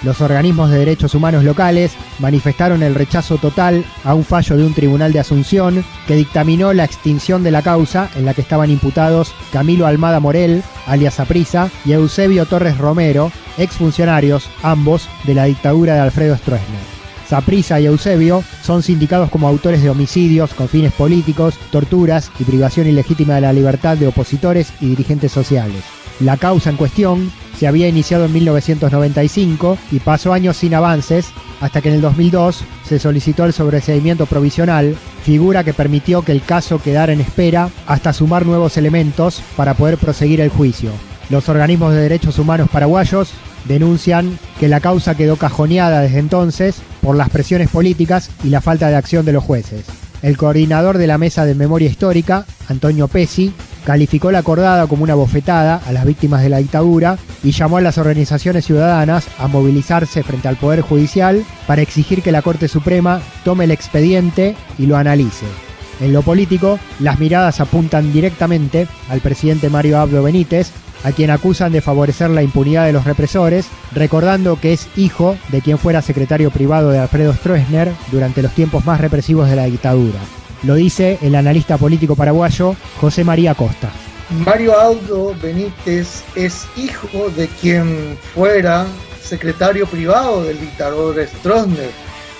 Los organismos de derechos humanos locales manifestaron el rechazo total a un fallo de un tribunal de Asunción que dictaminó la extinción de la causa en la que estaban imputados Camilo Almada Morel, alias Saprissa, y Eusebio Torres Romero, exfuncionarios, ambos, de la dictadura de Alfredo Stroessner. Saprissa y Eusebio son sindicados como autores de homicidios con fines políticos, torturas y privación ilegítima de la libertad de opositores y dirigentes sociales. La causa en cuestión se había iniciado en 1995 y pasó años sin avances hasta que en el 2002 se solicitó el sobreseimiento provisional, figura que permitió que el caso quedara en espera hasta sumar nuevos elementos para poder proseguir el juicio. Los organismos de derechos humanos paraguayos denuncian que la causa quedó cajoneada desde entonces por las presiones políticas y la falta de acción de los jueces. El coordinador de la Mesa de Memoria Histórica, Antonio Pesci, calificó la acordada como una bofetada a las víctimas de la dictadura y llamó a las organizaciones ciudadanas a movilizarse frente al Poder Judicial para exigir que la Corte Suprema tome el expediente y lo analice. En lo político, las miradas apuntan directamente al presidente Mario Abdo Benítez, a quien acusan de favorecer la impunidad de los represores, recordando que es hijo de quien fuera secretario privado de Alfredo Stroessner durante los tiempos más represivos de la dictadura. Lo dice el analista político paraguayo José María Costa. Mario Abdo Benítez es hijo de quien fuera secretario privado del dictador Stroessner,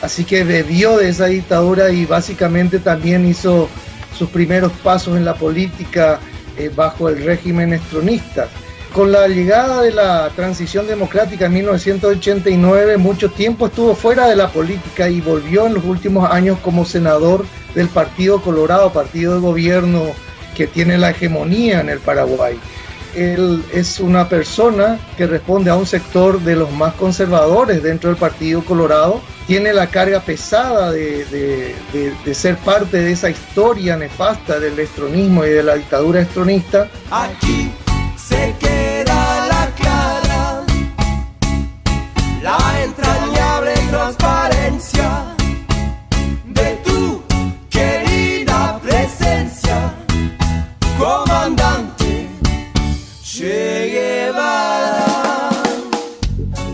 así que bebió de esa dictadura y básicamente también hizo sus primeros pasos en la política bajo el régimen estronista. Con la llegada de la transición democrática en 1989, mucho tiempo estuvo fuera de la política y volvió en los últimos años como senador del Partido Colorado, partido de gobierno que tiene la hegemonía en el Paraguay. Él es una persona que responde a un sector de los más conservadores dentro del Partido Colorado. Tiene la carga pesada de ser parte de esa historia nefasta del estronismo y de la dictadura estronista. Aquí se queda la clara, la entrañable transparencia de tu querida presencia, comandante Che Guevara.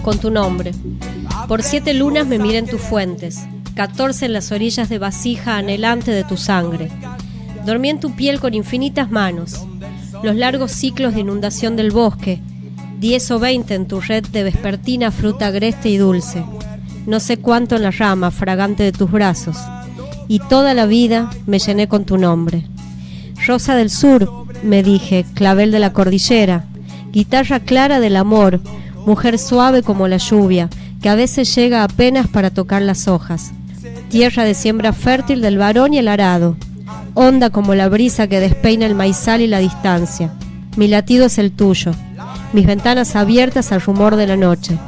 Con tu nombre. Por 7 lunas me miré en tus fuentes, 14 en las orillas de vasija anhelante de tu sangre. Dormí en tu piel con infinitas manos, los largos ciclos de inundación del bosque, 10 o 20 en tu red de vespertina fruta agreste y dulce, no sé cuánto en la rama fragante de tus brazos, y toda la vida me llené con tu nombre. Rosa del sur, me dije, clavel de la cordillera, guitarra clara del amor, mujer suave como la lluvia, que a veces llega apenas para tocar las hojas, tierra de siembra fértil del varón y el arado, honda como la brisa que despeina el maizal y la distancia. Mi latido es el tuyo, mis ventanas abiertas al rumor de la noche.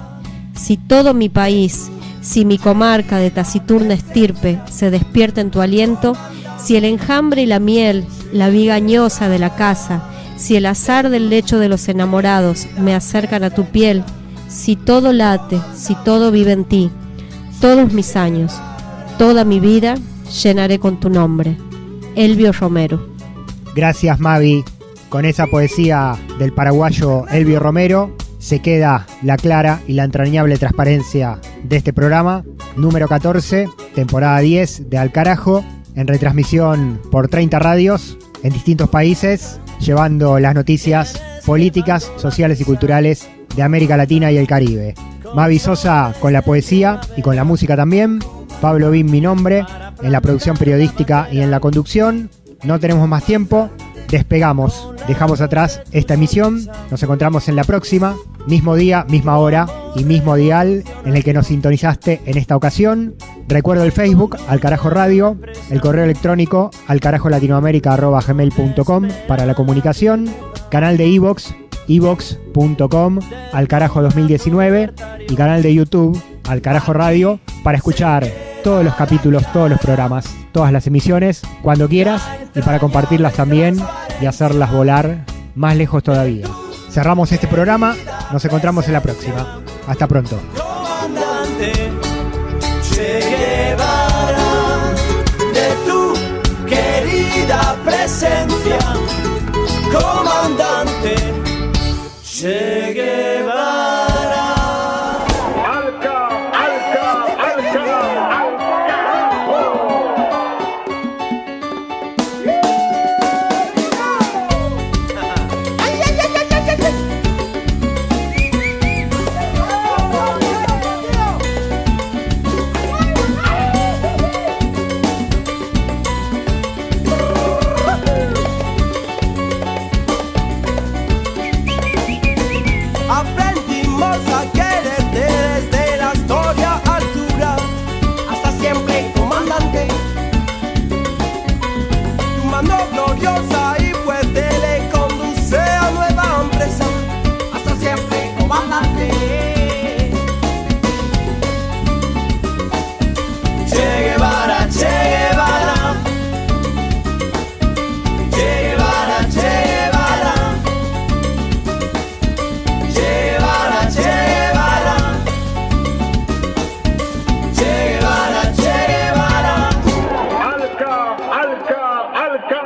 Si todo mi país, si mi comarca de taciturna estirpe se despierta en tu aliento, si el enjambre y la miel, la viga añosa de la casa, Si el azar del lecho de los enamorados me acercan a tu piel, si todo late, si todo vive en ti, todos mis años, toda mi vida, llenaré con tu nombre. Elvio Romero. Gracias, Mavi. Con esa poesía del paraguayo Elvio Romero se queda la clara y la entrañable transparencia de este programa, número 14, temporada 10 de Al Carajo, en retransmisión por 30 radios en distintos países, llevando las noticias políticas, sociales y culturales de América Latina y el Caribe. Mavi Sosa con la poesía y con la música también, Pablo Bin mi nombre, en la producción periodística y en la conducción. No tenemos más tiempo, despegamos, dejamos atrás esta emisión, nos encontramos en la próxima, mismo día, misma hora y mismo dial en el que nos sintonizaste en esta ocasión. Recuerdo el Facebook, Al Carajo Radio, el correo electrónico alcarajolatinoamerica@gmail.com para la comunicación, canal de iVoox, iVoox.com, Al Carajo 2019 y canal de YouTube, Al Carajo Radio, para escuchar todos los capítulos, todos los programas, todas las emisiones, cuando quieras, y para compartirlas también y hacerlas volar más lejos todavía. Cerramos este programa, nos encontramos en la próxima. Hasta pronto. Comandante Che Guevara, de tu querida presencia, comandante Che Guevara. Aprendimos a quererte desde la historia altura hasta siempre, comandante. Tu mano gloriosa y fuerte le conduce a nueva empresa. Hasta siempre, comandante. Che Guevara, Che Guevara. Che Guevara, Che Guevara. Che Guevara, Che Guevara. Che Guevara, Che Guevara. Alca, Alca, Alca.